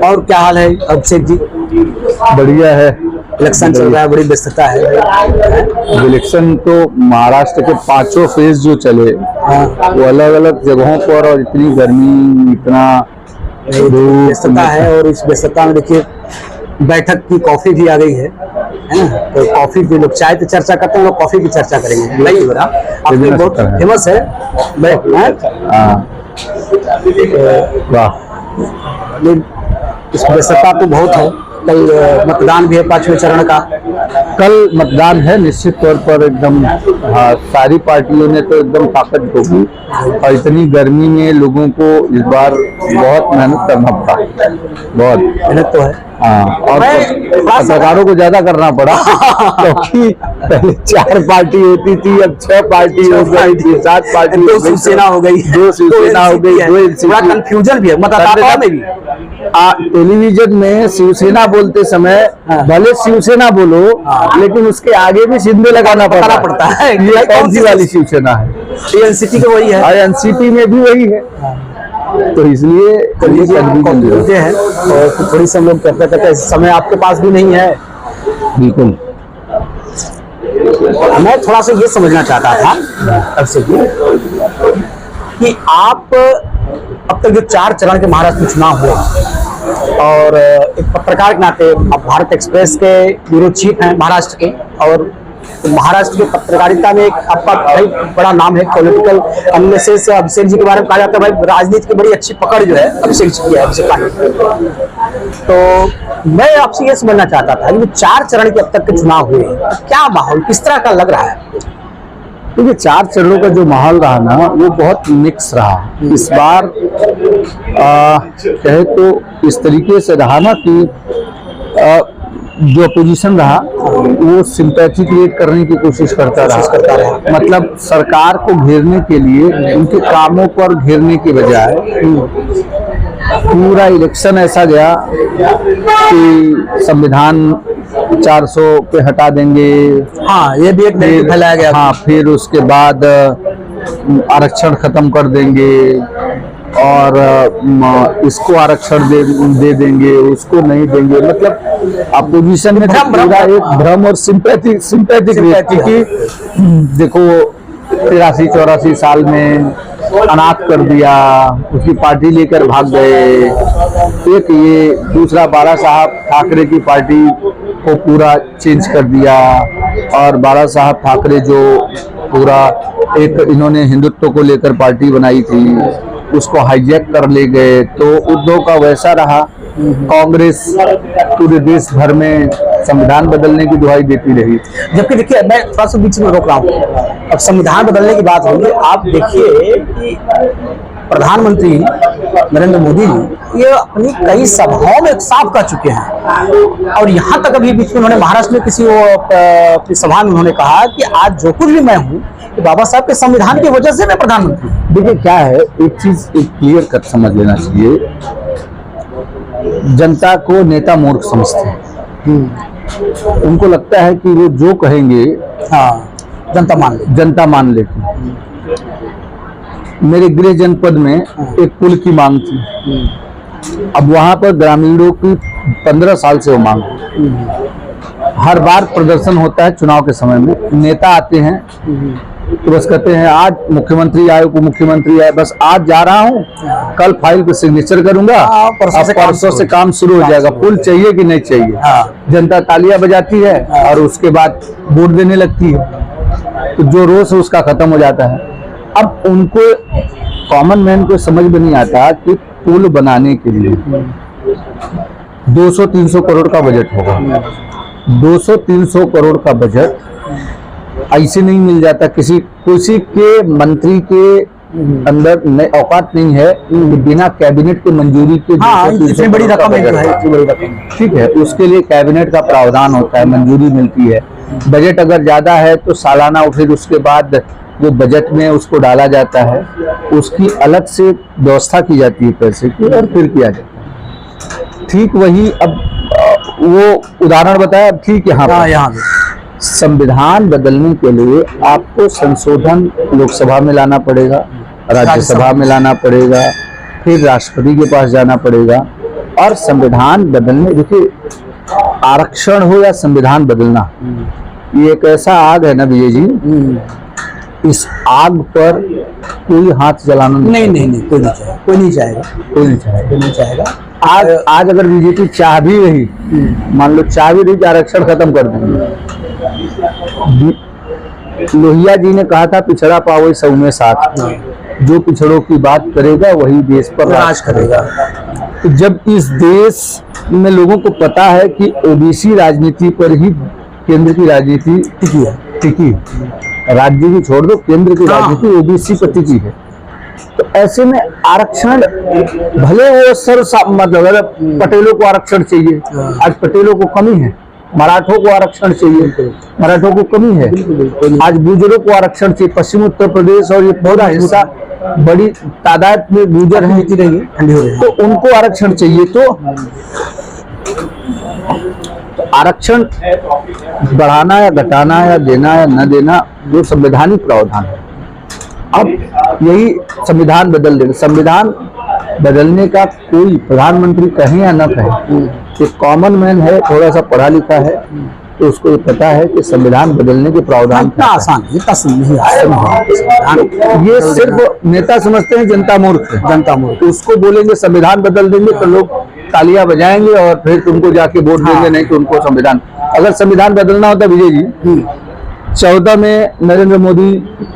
और क्या हाल है अभिषेक जी? बढ़िया है। इलेक्शन चल रहा है, बड़ी व्यस्तता है। इलेक्शन तो महाराष्ट्र के 5 फेज जो चले वो अलग अलग जगहों पर, और इतनी गर्मी, इतना व्यस्तता है। और इस व्यस्तता में देखिए बैठक की कॉफी भी आ गई है ना? तो कॉफी भी लोग चाय तो चर्चा करते हैं, लोग कॉफी की चर्चा करेंगे। नहीं हो रहा, आपने बहुत फेमस है। वाह, इस व्यस्तता तो बहुत है। कल मतदान भी है 5वें चरण का। कल मतदान है निश्चित तौर पर एकदम। हाँ, सारी पार्टियों ने तो एकदम ताकत होगी, और इतनी गर्मी में लोगों को इस बार बहुत मेहनत करना पड़ा, बहुत मेहनत तो है। हाँ, और पत्रकारों को ज्यादा करना पड़ा क्योंकि पहले 4 पार्टी होती थी, अब 6 पार्टी हो गई, 7 पार्टी, 2 शिवसेना हो गई, 2 शिवसेना हो गई, 2 थोड़ा कंफ्यूजन भी है मतदाताओं में भी। टेलीविजन में शिवसेना बोलते समय भले शिवसेना बोलो, लेकिन उसके आगे भी शिंदे लगाना पड़ता है। ये कौन सी वाली शिवसेना है? एनसीपी का वही है, एनसीपी में भी वही है। तो इसलिए होते हैं। और थोड़ी सी हम लोग करते समय आपके पास भी नहीं है। बिल्कुल। मैं थोड़ा सा ये समझना चाहता था अभिषेक जी कि आप अब तक जो 4 चरण के महाराष्ट्र में चुनाव हुए, और एक पत्रकार के नाते आप भारत एक्सप्रेस के ब्यूरो चीफ हैं महाराष्ट्र के, और महाराष्ट्र की पत्रकारिता में एक आपका भाई बड़ा नाम है। पॉलिटिकल एनालिसिस अभिषेक जी के बारे में कहा जाता है, भाई राजनीति की बड़ी अच्छी पकड़ जो है अभिषेक जी की है, अभिषेक पांडे। तो मैं आपसे ये समझना चाहता था कि 4 चरण के अब तक के चुनाव हुए, क्या माहौल किस तरह का लग रहा है? क्योंकि 4 चरणों का जो माहौल रहा ना, वो बहुत मिक्स रहा। इस बार कहे तो इस तरीके से रहा ना कि जो अपोजिशन रहा वो सिंपैथी क्रिएट करने की कोशिश करता रहा। मतलब सरकार को घेरने के लिए, उनके कामों पर घेरने के बजाय पूरा इलेक्शन ऐसा गया कि संविधान 400 पे हटा देंगे। हाँ, ये भी एक फैलाया गया। हाँ, फिर उसके बाद आरक्षण खत्म कर देंगे, और इसको आरक्षण दे देंगे, उसको नहीं देंगे। मतलब अपोजिशन में पूरा एक भ्रम और सिंपैथी कि देखो 83-84 साल में अनाथ कर दिया, उसकी पार्टी लेकर भाग गए। एक ये दूसरा, बाला साहब ठाकरे की पार्टी को पूरा चेंज कर दिया, और बाला साहब ठाकरे जो पूरा एक इन्होंने हिंदुत्व को लेकर पार्टी बनाई थी, उसको हाईजैक कर ले गए। तो उद्धव का वैसा रहा। कांग्रेस पूरे देश भर में संविधान बदलने की दुहाई देती रही। जबकि देखिए, मैं थोड़ा सा बीच में रोक रहा हूँ, अब संविधान बदलने की बात होगी। आप देखिए कि प्रधानमंत्री नरेंद्र मोदी जी ये अपनी कई सभाओं में साफ कर चुके हैं, और यहाँ तक अभी बीच में उन्होंने महाराष्ट्र में किसी सभा में उन्होंने कहा कि आज जो कुछ भी मैं हूँ, बाबा साहब के संविधान की वजह से मैं प्रधानमंत्री। देखिए क्या है, एक चीज एक क्लियर कट समझ लेना चाहिए। जनता को नेता मूर्ख समझते हैं। उनको लगता है कि वो जो कहेंगे जनता मान लेगी। मेरे गृह जनपद में एक पुल की मांग थी। अब वहां पर ग्रामीणों की 15 साल से वो मांग, हर बार प्रदर्शन होता है चुनाव के समय में। नेता आते हैं तो बस कहते हैं आज मुख्यमंत्री आए, उप मुख्यमंत्री आए, बस आज जा रहा हूँ, कल फाइल पे सिग्नेचर करूंगा, परसों से काम शुरू हो जाएगा। पुल चाहिए कि नहीं चाहिए। जनता तालियां बजाती है और उसके बाद वोट देने लगती है, तो जो रोष है उसका खत्म हो जाता है। अब उनको, कॉमन मैन को समझ में नहीं आता कि पुल बनाने के लिए 200-300 करोड़ का बजट होगा। 200-300 करोड़ का बजट ऐसे नहीं मिल जाता। किसी के मंत्री के अंदर औकात नहीं है कि बिना कैबिनेट की मंजूरी के इतनी बड़ी रकम है। ठीक है, उसके लिए कैबिनेट का प्रावधान होता है, मंजूरी मिलती है। बजट अगर ज्यादा है तो सालाना, फिर उसके बाद वो बजट में उसको डाला जाता है, उसकी अलग से व्यवस्था की जाती है पैसे की, और फिर किया जाता है। ठीक वही अब वो उदाहरण बताया। ठीक यहाँ संविधान बदलने के लिए आपको संशोधन लोकसभा में लाना पड़ेगा, राज्यसभा में लाना पड़ेगा, फिर राष्ट्रपति के पास जाना पड़ेगा, और संविधान बदलने, देखिए आरक्षण हो या संविधान बदलना, ये एक ऐसा आग है ना विजय जी, इस आग पर कोई हाथ जलाना नहीं, कोई नहीं चाहेगा, कोई नहीं चाहेगा, कोई नहीं चाहेगा, कोई नहीं चाहेगा। आज अगर बीजेपी चाह भी रही, मान लो चाह भी रही कि आरक्षण खत्म कर देंगे, लोहिया जी ने कहा था पिछड़ा पावई सौ में साथ, जो पिछड़ों की बात करेगा वही देश पर राज करेगा। तो जब इस देश में लोगों को पता है कि ओबीसी राजनीति पर ही केंद्र की राजनीति टिकी, राज्य की छोड़ दो, केंद्र की राजनीति ओबीसी पर टिकी है, तो ऐसे में आरक्षण भले वो मतलब पटेलों को आरक्षण चाहिए, आज पटेलों को कमी है, मराठों को आरक्षण चाहिए, मराठों को कमी है, आज गुर्जरों को आरक्षण चाहिए, पश्चिम उत्तर प्रदेश और ये पूरा हिस्सा बड़ी तादाद में गुर्जर हैं, तो उनको आरक्षण चाहिए। तो आरक्षण बढ़ाना या घटाना या देना या न देना जो संवैधानिक प्रावधान है, अब यही संविधान बदल देना। संविधान बदलने का कोई प्रधानमंत्री कहे या न कहे, एक कॉमन मैन है, थोड़ा सा पढ़ा लिखा है, तो उसको ये पता है कि संविधान बदलने के प्रावधान इतना आसान है, इतना नहीं आसान। ये सिर्फ नेता समझते हैं जनता मूर्ख है, जनता मूर्ख। तो उसको बोलेंगे संविधान बदल देंगे तो लोग तालियां बजाएंगे और फिर तुमको जाके वोट देंगे, नहीं तो उनको संविधान, अगर संविधान बदलना होता विजय जी 14 में नरेंद्र मोदी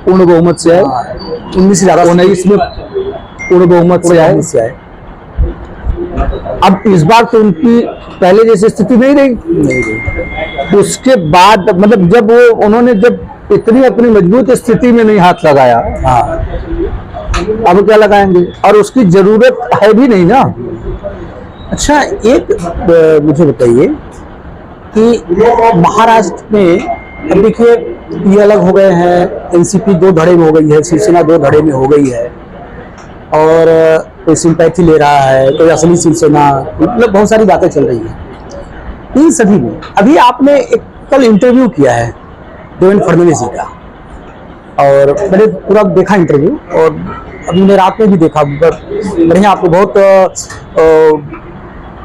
पूर्ण बहुमत से आए, 19 में पूर्ण बहुमत से आए, अब इस बार तो उनकी पहले जैसी स्थिति नहीं रही। उसके बाद मतलब जब वो उन्होंने जब इतनी अपनी मजबूत स्थिति में नहीं हाथ लगाया, अब क्या लगाएंगे, और उसकी जरूरत है भी नहीं ना। अच्छा, एक मुझे बताइए कि महाराष्ट्र में अब देखिए ये अलग हो गए हैं, एनसीपी 2 धड़े में हो गई है, शिवसेना 2 धड़े में हो गई है, और कोई सिंपैथी ले रहा है, कोई असली शिवसेना, मतलब बहुत सारी बातें चल रही हैं इन सभी में। अभी आपने एक कल इंटरव्यू किया है देवेंद्र फडणवीस जी का, और मैंने पूरा देखा इंटरव्यू, और अभी मैंने रात में भी देखा, बढ़िया, आपको बहुत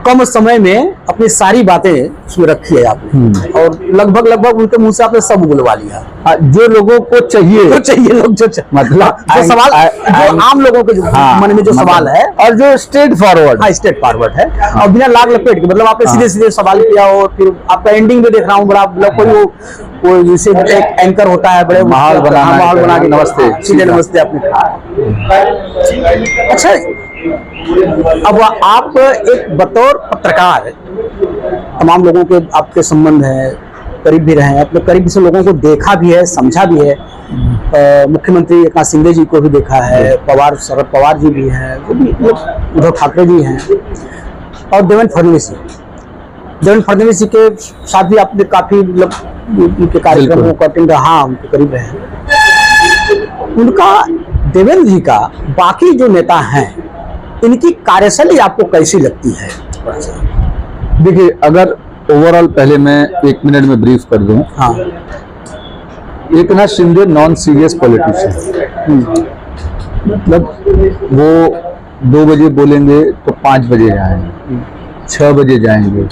कम समय में अपनी सारी बातें उसमें रखी है आपने, और लगभग उनके मुंह से आपने सब बुलवा लिया जो लोगों को चाहिए, लोग जो मतलब जो सवाल जो आम लोगों के मन में जो सवाल है, और जो स्ट्रेट फॉरवर्ड है, और बिना लाग लपेट के, मतलब आपने सीधे सवाल किया, और फिर आपका एंडिंग में देख रहा हूँ बड़ा, मतलब कोई वो जैसे एक एंकर होता है, बड़े माहौल बना के नमस्ते, सीधे नमस्ते आपने कहा। अच्छा, अब आप एक बतौर पत्रकार, तमाम लोगों के आपके संबंध है, करीब भी रहे हैं, अपने करीब से लोगों को देखा भी है, समझा भी है, मुख्यमंत्री एकनाथ शिंदे जी को भी देखा है, शरद पवार जी भी हैं, उद्धव ठाकरे जी हैं, और देवेंद्र फडणवीस जी के साथ भी आपने काफी मतलब उनके कार्यक्रमों को अटेंड, हाँ, उनके करीब रहे हैं। उनका, देवेंद्र जी का, बाकी जो नेता हैं, इनकी कार्यशैली आपको कैसी लगती है? देखिए, अगर ओवरऑल पहले मैं 1 मिनट में ब्रीफ कर दूं। हाँ, Eknath Shinde non serious politician, मतलब वो 2 बजे बोलेंगे तो 5 बजे जाएंगे, 6 बजे जाएंगे।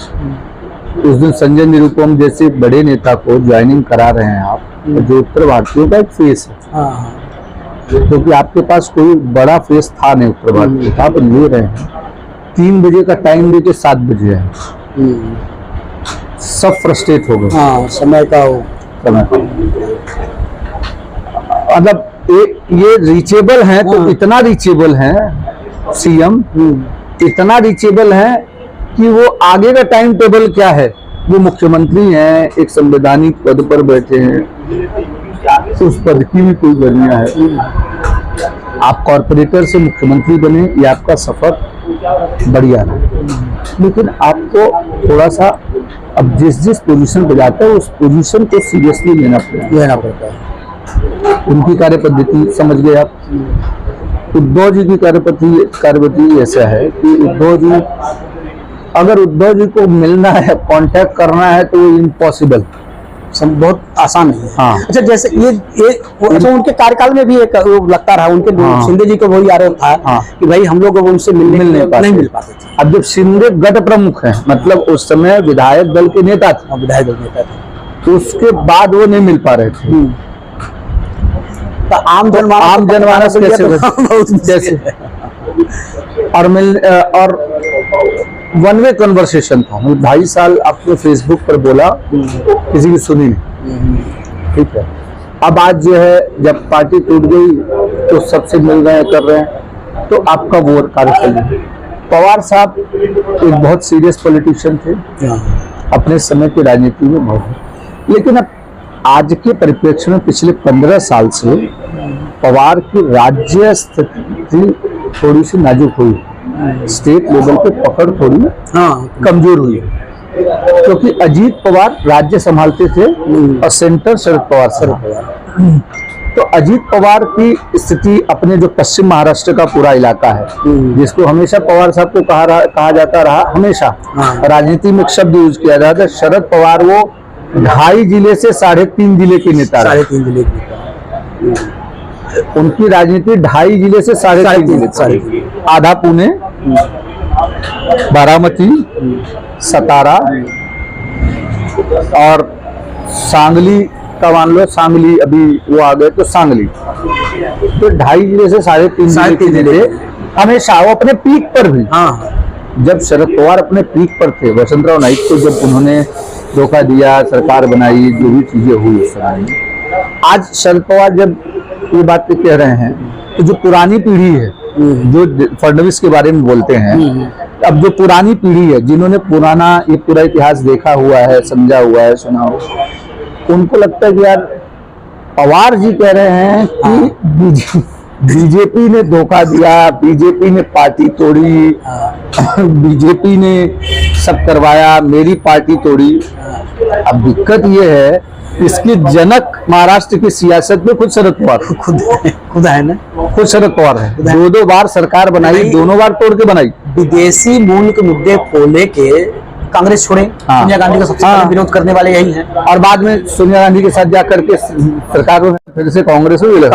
उस दिन संजय निरुपम जैसे बड़े नेता को ज्वाइनिंग करा रहे हैं आप, जो उत्तर भारतीयों का एक फेस है, क्योंकि आपके पास कोई बड़ा फेस था नहीं उत्तर भारत का, आप ले रहे हैं, 3 बजे का टाइम देके 7 बजे है, सब फ्रस्ट्रेट हो गए। समय का मतलब ये रीचेबल है, तो इतना रीचेबल है सीएम, इतना रीचेबल है कि वो आगे का टाइम टेबल क्या है, वो मुख्यमंत्री हैं, एक संवैधानिक पद पर बैठे हैं, उस पद की भी कोई गरिमा है। आप कॉर्पोरेटर से मुख्यमंत्री बने, ये आपका सफर बढ़िया है, लेकिन आपको थोड़ा सा अब जिस पोजीशन पे जाता है उस पोजीशन को सीरियसली लेना पड़ता है। उनकी कार्य पद्धति समझ गए आप। उद्धव जी की कार्य पद्धति ऐसा है कि अगर उद्धव जी को मिलना है, कांटेक्ट करना है, तो इम्पॉसिबल, बहुत आसान नहीं है। हाँ। अच्छा, जैसे ये अच्छा, उनके कार्यकाल में भी एक वो लगता रहा, उनके हाँ। शिंदे जी को वही आरोप था हाँ। कि भाई हम लोग उनसे मिल नहीं मिल पाते थे। अब जब शिंदे गढ़ प्रमुख हैं, मतलब उस समय विधायक दल के नेता थे, विधायक दल नेता थे, तो उसके बाद वो नहीं मिल पा रहे थे। तो आम जनमानस कैसे और वन वे कन्वर्सेशन था, 2.5 साल आपने फेसबुक पर बोला, किसी की सुनी नहीं, ठीक है। अब आज जो है जब पार्टी टूट गई तो सबसे मिल रहे हैं, कर रहे हैं, तो आपका वो कार्यक्रम है। पवार साहब एक बहुत सीरियस पॉलिटिशियन थे, अपने समय की राजनीति में बहुत, लेकिन अब आज के परिप्रेक्ष्य में पिछले 15 साल से पवार की राज्य स्थिति थोड़ी सी नाजुक हुई, स्टेट लेवल पे पकड़ थोड़ी कमजोर हुई, क्योंकि अजीत पवार राज्य संभालते थे और सेंटर शरद पवार। तो अजीत पवार की स्थिति अपने जो पश्चिम महाराष्ट्र का पूरा इलाका है, जिसको हमेशा पवार साहब को कहा जाता रहा, हमेशा राजनीति में एक शब्द यूज किया जाता है, शरद पवार वो 2.5 जिले से 3.5 जिले के नेता, 3.5 जिले की उनकी राजनीति 2.5 जिले से 3.5 जिले, आधा पुणे, बारामती, सतारा और सांगली का मान लो, सांगली अभी वो आ गए तो सांगली, तो 2.5 जिले से 3.5 जिले हमेशा वो अपने पीक पर भी। जब शरद पवार अपने पीक पर थे, वसंतराव नाइक को जब उन्होंने धोखा दिया, सरकार बनाई, जो भी चीजें हुई उस समय, आज शरद पवार जब ये बातें कह रहे हैं, तो जो पुरानी पीढ़ी है, जो फडणवीस के बारे में बोलते हैं, अब जो पुरानी पीढ़ी है, जिन्होंने पुराना ये पूरा इतिहास देखा हुआ है, समझा हुआ है, सुना हुआ है, उनको लगता है कि यार पवार जी कह रहे हैं कि बीजेपी ने धोखा दिया, बीजेपी ने पार्टी तोड़ी, बीजेपी ने सब करवाया, मेरी पार्टी तोड़ी। अब दिक्कत ये है, इसके जनक महाराष्ट्र की सियासत में खुद शरद पवार खुद है ना, खुद शरद पवार है। 2 बार सरकार बनाई, दोनों बार तोड़ के बनाई। विदेशी मूल के मुद्दे को लेके कांग्रेस छोड़े, सोनिया गांधी का सबसे पहले विरोध करने वाले यही हैं, और बाद में सोनिया गांधी के साथ जाकर के सरकार में फिर से कांग्रेस भी ले,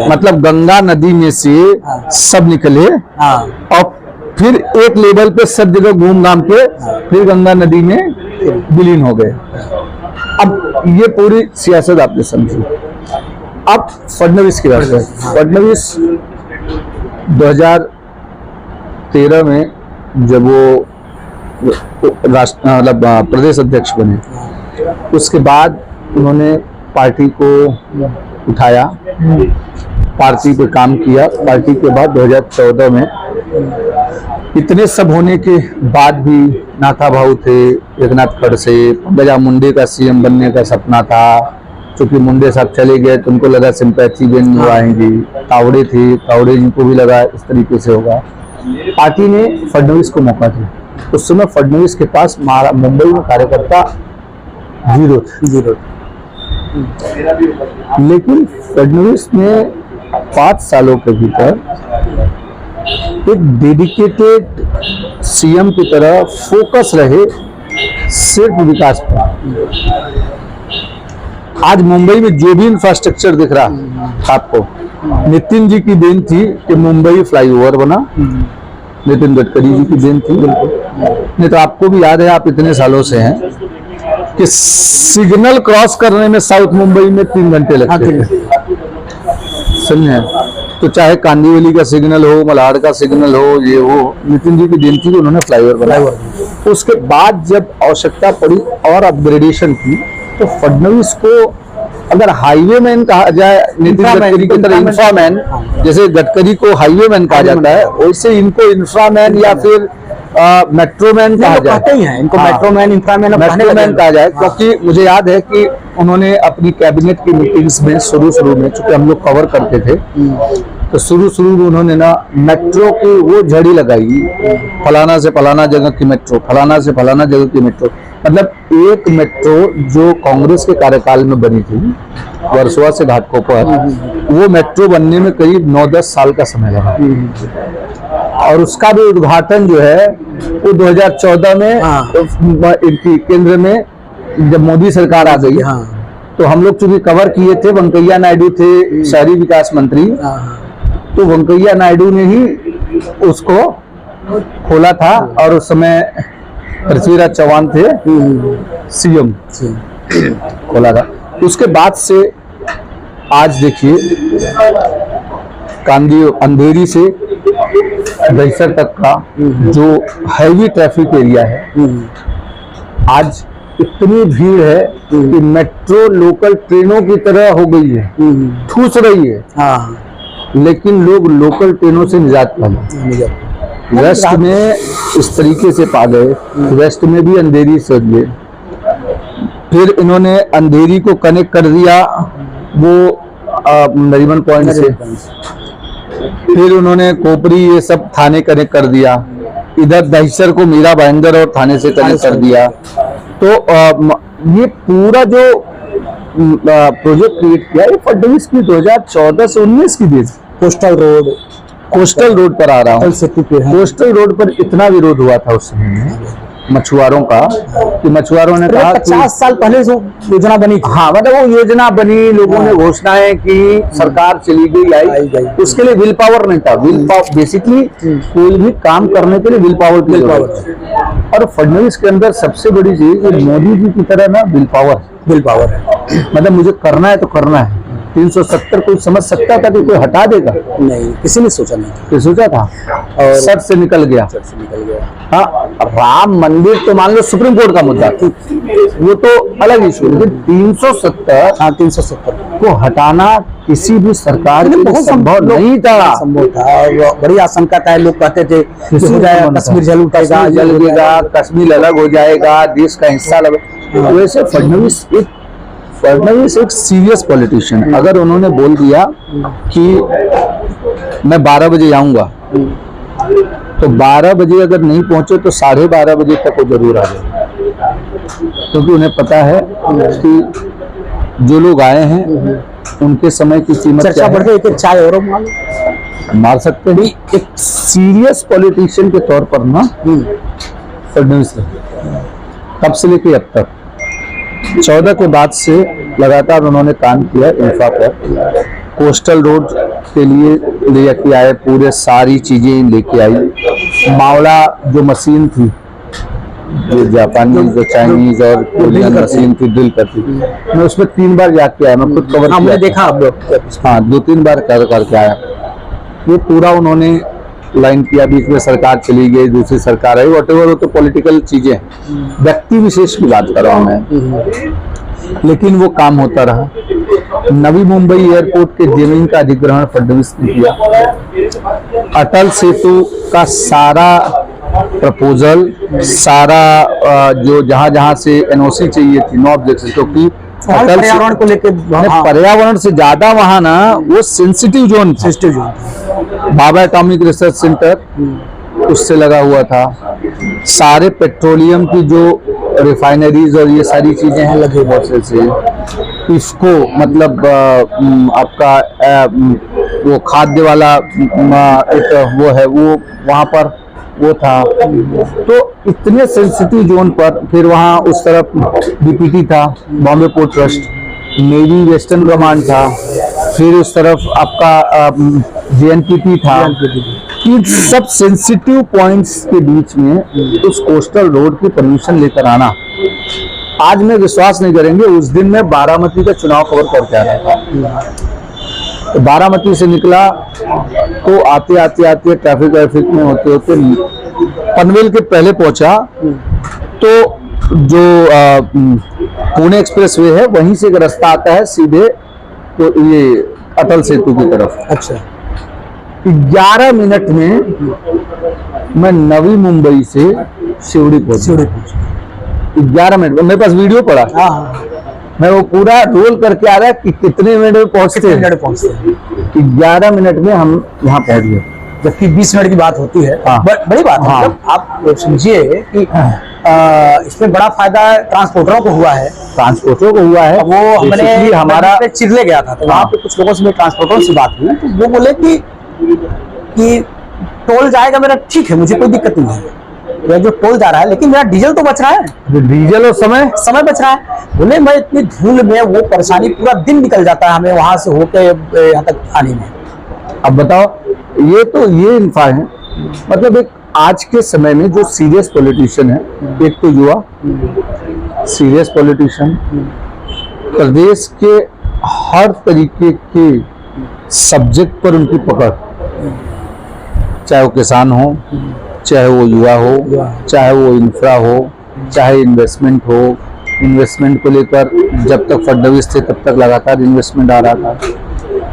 मतलब गंगा नदी में से सब निकले और फिर एक लेवल पे सब जगह घूम घाम के फिर गंगा नदी में विलीन हो गए। अब ये पूरी सियासत आपने समझी। अब फडणवीस की बात है। फडणवीस 2013 में जब वो मतलब प्रदेश अध्यक्ष बने, उसके बाद उन्होंने पार्टी को उठाया, पार्टी पे काम किया। पार्टी के बाद 2014 में इतने सब होने के बाद भी नाथा भाऊ थे एकनाथ खड़से, पंकजा मुंडे का सीएम बनने का सपना था, क्योंकि मुंडे साहब चले गए तो उनको लगा सिंपैथी गेन आएंगी। तावड़े थे, तावड़े जी को भी लगा इस तरीके से होगा। पार्टी ने फडणवीस को मौका दिया। उस समय फडणवीस के पास मुंबई में कार्यकर्ता जीरो थे, लेकिन फडणवीस ने 5 सालों के भीतर एक डेडिकेटेड सीएम की तरह फोकस रहे सिर्फ विकास पर। आज मुंबई में जो भी इंफ्रास्ट्रक्चर दिख रहा आपको, नितिन जी की देन थी कि मुंबई फ्लाईओवर बना, नितिन गडकरी जी की देन थी। नहीं तो आपको भी याद है, आप इतने सालों से हैं, कि सिग्नल क्रॉस करने में साउथ मुंबई में 3 घंटे लगते थे, समझे। तो चाहे कांदीवली का सिग्नल हो, मलाड का सिग्नल हो, ये हो, नितिन जी की देन थी, उन्होंने फ्लाईओवर बनाया। उसके बाद जब आवश्यकता पड़ी और अपग्रेडेशन की, तो फडणवीस को अगर हाईवेमैन कहा जाए, नितिन गडकरी की तरह इंफ्रामैन, जैसे गडकरी को हाईवेमैन कहा जाता है, वैसे इनको इंफ्रामैन या फिर मेट्रोमैन कहा जाए। इनको मेट्रोमैन, इंफ्रामैन कहा जाए, क्योंकि मुझे याद है कि उन्होंने अपनी कैबिनेट की मीटिंग्स में शुरू में, चूंकि हम लोग कवर करते थे, तो शुरू में उन्होंने ना मेट्रो की वो झड़ी लगाई, फलाना से फलाना जगह की मेट्रो, फलाना से फलाना जगह की मेट्रो। मतलब एक मेट्रो जो कांग्रेस के कार्यकाल में बनी थी वर्सोवा से घाटकोपर, वो मेट्रो बनने में करीब 9-10 साल का समय लगा, और उसका भी उद्घाटन जो है वो 2014 में इनकी केंद्र में जब मोदी सरकार आ गई, हाँ तो हम लोग चूंकि कवर किए थे, वेंकैया नायडू थे शहरी विकास मंत्री, तो वेंकैया नायडू ने ही उसको खोला था, और उस समय पृथ्वीराज चौहान थे सीएम, खोला था। उसके बाद से आज देखिए कांदी अंधेरी से दहिसर तक का जो हैवी ट्रैफिक एरिया है, आज इतनी भीड़ है कि मेट्रो लोकल ट्रेनों की तरह हो गई है, ठूस रही है। हाँ, लेकिन लोग लोकल ट्रेनों से निजात पा गए। वेस्ट में इस तरीके से पा गए, वेस्ट में भी अंधेरी से गए। फिर इन्होंने अंधेरी को कनेक्ट कर दिया वो नरीमन पॉइंट से, फिर उन्होंने कोपरी ये सब थाने कनेक्ट कर दिया, इधर दहिसर को मीरा भाईंदर और थाने से कनेक्ट कर दिया। तो ये पूरा जो प्रोजेक्ट क्रिएट किया, ये फडणवीस की 2014 से 19 की थी। कोस्टल रोड पर आ रहा हूँ, कोस्टल रोड पर इतना विरोध हुआ था उस समय में मछुआरों का, कि मछुआरों ने कहा 50 साल पहले जो योजना बनी थी, हाँ मतलब वो योजना बनी, लोगों ने घोषणाएं की, सरकार चली गई आई, उसके लिए विल पावर नहीं था। विल पावर बेसिकली कोई भी काम करने के लिए विल पावर की जरूरत है, और फडणवीस के अंदर सबसे बड़ी चीज मोदी जी की तरह ना विल पावर है। मतलब मुझे करना है तो करना है। 370 कोई समझ सकता था कि कोई हटा देगा? नहीं, किसी ने सोचा नहीं था। सोचा था, और सर से निकल गया। हाँ, राम मंदिर तो मान लो सुप्रीम कोर्ट का मुद्दा था, वो तो अलग इशू, लेकिन 370 को हटाना किसी भी सरकार के लिए संभव नहीं था। बड़ी आशंका था, लोग कहते थे हो जाएगा, कश्मीर जल उठेगा, कश्मीर अलग हो जाएगा, देश का हिस्सा अलग। वैसे फडणवीस एक सीरियस पॉलिटिशियन, अगर उन्होंने बोल दिया कि मैं 12 बजे आऊंगा, तो 12 बजे अगर नहीं पहुंचे तो 12:30 बजे तक वो जरूर आ जाए, क्योंकि उन्हें पता है कि जो लोग आए हैं उनके समय की कीमत क्या है। एक चाय और मार सकते हैं। एक सीरियस पॉलिटिशियन के तौर पर ना फडणवीस तब से लेके अब तक 14 के बाद से लगातार उन्होंने काम किया इंफ्रा पर। कोस्टल रोड के लिए लेके आए, पूरे सारी चीजें लेके आई। मावड़ा जो मशीन थी, जो जापानी जो चाइनीज और कोरियन मशीन थी ड्रिल करती थी, मैं उसमें 3 बार जाके आया, मैं खुद कवर हमने देखा आप लोग। हाँ, 2-3 बार करके आया। ये पूरा उन्होंने लाइन किया, बीच में सरकार चली गई, दूसरी सरकार आई, वॉटेवर, वो तो पॉलिटिकल चीजें, व्यक्ति विशेष की बात कर रहा हूं मैं, लेकिन वो काम होता रहा। नवी मुंबई एयरपोर्ट के जमीन का अधिग्रहण फडणवीस ने किया। अटल सेतु का सारा प्रपोजल, सारा जो जहां से एनओसी चाहिए थी, नो ऑब्जेक्शन, क्योंकि पर्यावरण को लेकर, पर्यावरण से ज्यादा वहां ना वो sensitive zone, Bhabha atomic research centre उससे लगा हुआ था। सारे पेट्रोलियम की जो रिफाइनरीज और ये सारी चीजें हैं लगे बहुत से, इसको मतलब आपका वो खाद्य वाला एक वो है, वो वहां पर वो था। तो इतने सेंसिटिव जोन पर, फिर वहां उस तरफ बीपीटी था, Bombay port trust, navy western command था, फिर उस तरफ आपका जेएनपीटी था। इन सब सेंसिटिव पॉइंट्स के बीच में उस कोस्टल रोड की परमिशन लेकर आना, आज में विश्वास नहीं करेंगे, उस दिन में बारामती का चुनाव कवर करके आ रहा था। तो बारामती से निकला तो आते ट्रैफिक में होते पनवेल के पहले पहुंचा, तो जो पुणे एक्सप्रेस वे है वहीं से एक रास्ता आता है सीधे तो ये अटल सेतु की तरफ। अच्छा, 11 मिनट में मैं नवी मुंबई से शिवड़ी पहुंचा। 11 मिनट, मेरे पास वीडियो पड़ा, मैं वो पूरा रोल करके आ रहा है कि कितने मिनट में पहुंचते हैं। 11 मिनट में हम यहाँ पहुंच गए, जबकि 20 मिनट की बात होती है। बड़ी बात है। मतलब आप समझिए कि इसमें बड़ा फायदा ट्रांसपोर्टरों को हुआ है। वो हमने हमारा चिरले गया था, तो वहाँ पे कुछ लोगों से ट्रांसपोर्टरों से बात हुई, तो वो बोले कि टोल जाएगा मेरा, ठीक है, मुझे कोई दिक्कत नहीं है, ये जो टोल जा रहा है, लेकिन मेरा डीजल तो बच रहा है, जो डीजल और समय बच रहा है। बोले मैं इतनी धूल में वो परेशानी, पूरा दिन निकल जाता है हमें वहां से होके यहाँ तक आने में। अब बताओ, ये इंफा है। मतलब एक आज के समय में जो सीरियस पॉलिटिशियन है, एक तो युवा सीरियस पॉलिटिशियन, प्रदेश के हर तरीके के सब्जेक्ट पर उनकी पकड़, चाहे वो किसान हो, चाहे वो युवा हो, चाहे वो इंफ्रा हो, चाहे इन्वेस्टमेंट हो। इन्वेस्टमेंट को लेकर जब तक फडणवीस थे तब तक लगातार इन्वेस्टमेंट आ रहा था।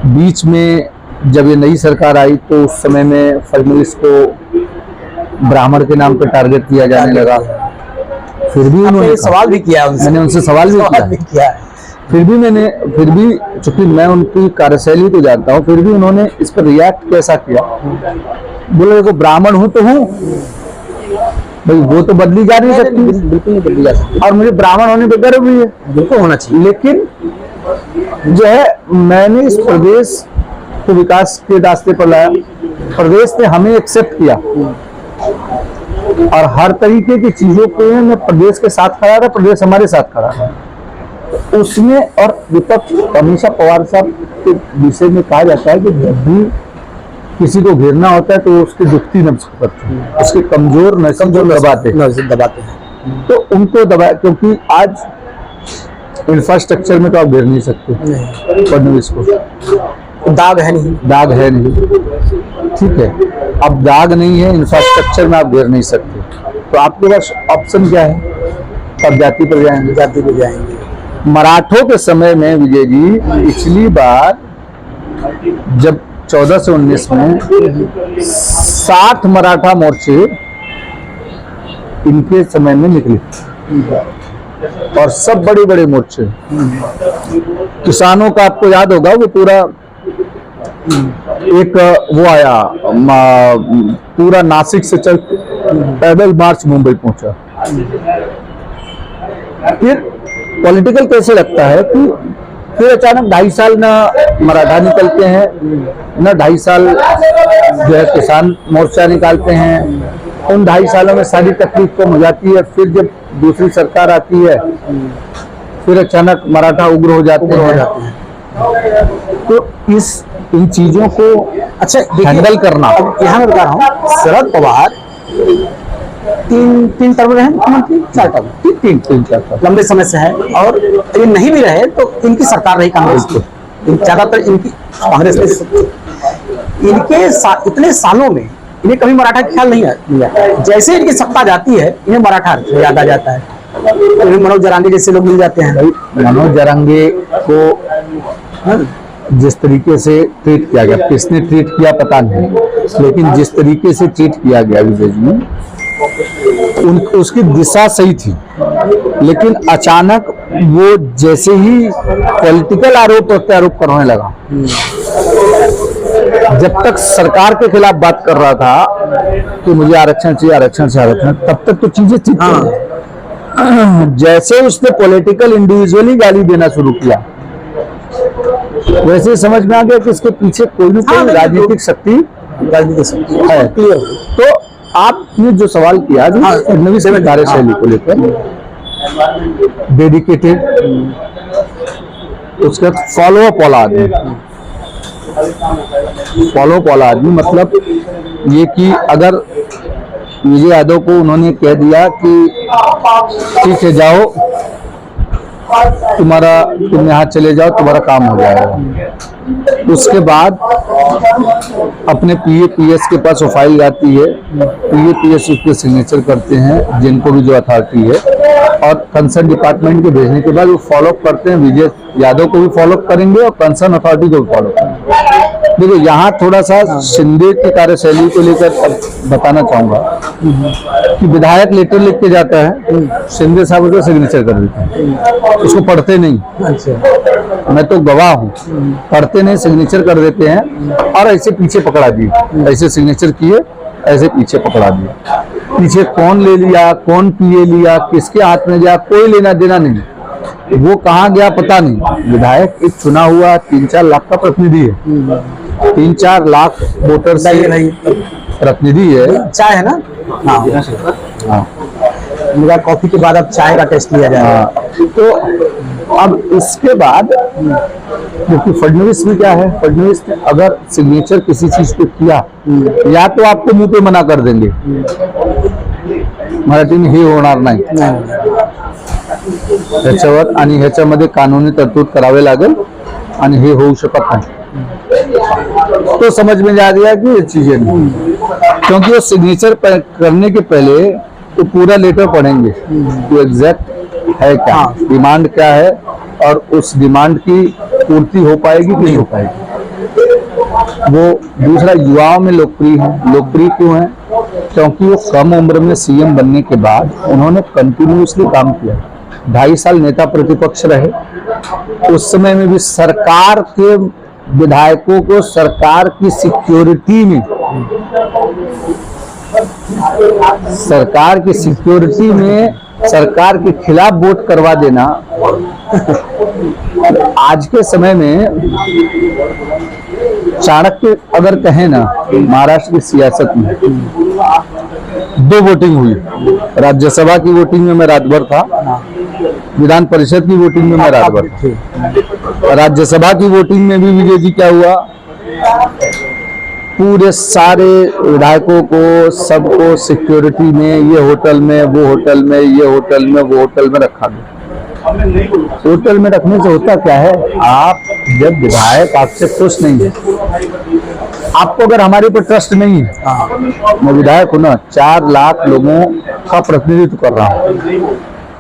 बीच में जब ये नई सरकार आई तो उस समय में फडणवीस को ब्राह्मण के नाम पे टारगेट किया जाने लगा। फिर भी उन्होंने सवाल भी किया उनसे, मैंने उनसे सवाल भी किया। फिर भी चूंकि मैं उनकी कार्यशैली को जानता हूँ, फिर भी उन्होंने इस पर रिएक्ट कैसा किया। बोले देखो ब्राह्मण हूं तो हूं भाई, वो तो बदली जा नहीं सकती, बिल्कुल नहीं बदली जा सकती, और मुझे ब्राह्मण होने पर गर्व भी है, बिल्कुल होना चाहिए। लेकिन जो है मैंने इस प्रदेश को विकास के रास्ते पर लाया, प्रदेश ने हमें एक्सेप्ट किया और हर तरीके की चीजों को मैं प्रदेश के साथ खड़ा था, प्रदेश हमारे साथ खड़ा था। तो उसमें और विपक्ष हमेशा पवार साहब के विषय में कहा जाता है कि जब भी किसी को घेरना होता है तो उसके दुखती नब्ज पकड़ते हैं, उसके कमजोर दबाते हैं। तो उनको दबाया, क्योंकि आज इंफ्रास्ट्रक्चर में तो आप घेर नहीं सकते फडणवीस को, दाग है नहीं, ठीक है। अब दाग नहीं है, इंफ्रास्ट्रक्चर में आप घेर नहीं सकते, तो आपके पास ऑप्शन क्या है? अब जाति पर जाएंगे। मराठों के समय में विजय जी, पिछली बार जब 14 से 19 में 60 मराठा मोर्चे इनके समय में निकले और सब बड़े बड़े मोर्चे। किसानों का आपको याद होगा, वो पूरा एक वो आया, पूरा नासिक से चल पैदल मार्च मुंबई पहुंचा। फिर पॉलिटिकल कैसे लगता है कि फिर अचानक 2.5 साल ना मराठा निकलते हैं, ना 2.5 साल जो है किसान मोर्चा निकालते हैं। उन 2.5 सालों में सारी तकलीफ कम हो जाती है। फिर जब दूसरी सरकार आती है, फिर अचानक मराठा उग्र हो जाते हैं। तो इन चीजों को अच्छा हैंडल करना, यहाँ मैं बता रहा हूँ, शरद पवार तीन टर्म रहे मुख्यमंत्री, 4 टर्म, तीन लंबे समय से है, और ये नहीं भी रहे तो इनकी सरकार रही कांग्रेस की, ज्यादातर इनकी कांग्रेस की। इनके इतने सालों में इन्हें कभी मराठा का ख्याल नहीं आया। जैसे इनकी सत्ता जाती है, इन्हें मराठा याद आ जाता है। तो मनोज जरांगे जैसे लोग मिल जाते हैं। मनोज जरांगे को जिस तरीके से ट्रीट किया गया, किसने ट्रीट किया पता नहीं, लेकिन जिस तरीके से ट्रीट किया गया विजय जी, उसकी दिशा सही थी। लेकिन अचानक वो जैसे ही पॉलिटिकल आरोप प्रत्यारोप करने लगा, जब तक सरकार के खिलाफ बात कर रहा था कि मुझे आरक्षण चाहिए, तब तक तो चीजें ठीक थी। जैसे उसने पॉलिटिकल इंडिविजुअली गाली देना शुरू किया, वैसे समझ में आ गया कि इसके पीछे कोई न कोई राजनीतिक शक्ति है। तो आपने जो सवाल किया फडणवीस की कार्यशैली को लेकर, डेडिकेटेड, उसका फॉलोअप वाला आदमी, मतलब ये कि अगर विजय यादव को उन्होंने कह दिया कि ठीक है जाओ, तुम यहाँ चले जाओ, तुम्हारा काम हो जाएगा। उसके बाद अपने PA-PS के पास वो फाइल जाती है, PA-PS उस पर सिग्नेचर करते हैं, जिनको भी जो अथॉरिटी है, और कंसर्न डिपार्टमेंट के भेजने के बाद वो फॉलोअप करते हैं। विजय यादव को भी फॉलोअप करेंगे और कंसर्न अथॉरिटी को भी फॉलोअप करेंगे। देखो यहाँ थोड़ा सा शिंदे की कार्यशैली को लेकर बताना चाहूंगा कि विधायक लेटर लिख के जाता है, शिंदे साहब उसको सिग्नेचर कर देते हैं, उसको पढ़ते नहीं। अच्छा। मैं तो गवाह हूँ, पढ़ते नहीं, सिग्नेचर कर देते हैं और ऐसे पीछे पकड़ा दिए, ऐसे सिग्नेचर किए, ऐसे पीछे पकड़ा दिया। पीछे कौन ले लिया, कौन PA लिया, किसके हाथ में गया, कोई लेना देना नहीं, वो कहाँ गया पता नहीं। विधायक एक चुना हुआ 3-4 लाख का प्रतिनिधि है, 3-4 लाख वोटर से प्रतिनिधि है, चाय है ना। हाँ। हाँ मेरा कॉफी के बाद अब चाय का टेस्ट लिया जाएगा। हाँ। तो अब इसके बाद क्योंकि फडणवीस में क्या है, फडणवीस ने अगर सिग्नेचर किसी चीज पे किया या तो आपको मुंह पे मना कर देंगे, मराठीने हे होणार नाही, ह्याच्यावर आणि ह्याच्यामध्ये कानूनी तरतूद करावे लागेल आणि हे होऊ शकत नाही। तो समझ में आ गया कि ये चीजें नहीं, क्योंकि वो सिग्नेचर करने के पहले तो पूरा लेटर पढ़ेंगे तो एग्जैक्ट है क्या, डिमांड क्या है और उस डिमांड की पूर्ति हो पाएगी कि नहीं हो पाएगी। वो दूसरा युवाओं में लोकप्रिय है। लोकप्रिय क्यों है? क्योंकि वो कम उम्र में सीएम बनने के बाद उन्होंने कंटिन्यूसली काम किया। 2.5 साल नेता प्रतिपक्ष रहे। उस समय में भी सरकार के विधायकों को सरकार की सिक्योरिटी में, सरकार की सिक्योरिटी में सरकार के खिलाफ वोट करवा देना आज के समय में चाणक्य अगर कहें ना, महाराष्ट्र की सियासत में 2 वोटिंग हुई। राज्यसभा की वोटिंग में मैं रात भर था, विधान परिषद की वोटिंग में मैं रात भर था। राज्यसभा की वोटिंग में भी विजय जी क्या हुआ, पूरे सारे विधायकों को सबको सिक्योरिटी में, ये होटल में, वो होटल में, ये होटल में, वो होटल में रखा गया। होटल में रखने से होता क्या है, आप जब विधायक आपसे खुश नहीं है, आपको अगर हमारे ऊपर ट्रस्ट नहीं है, मैं विधायक हूं ना, 4 लाख लोगों का प्रतिनिधित्व कर रहा हूं,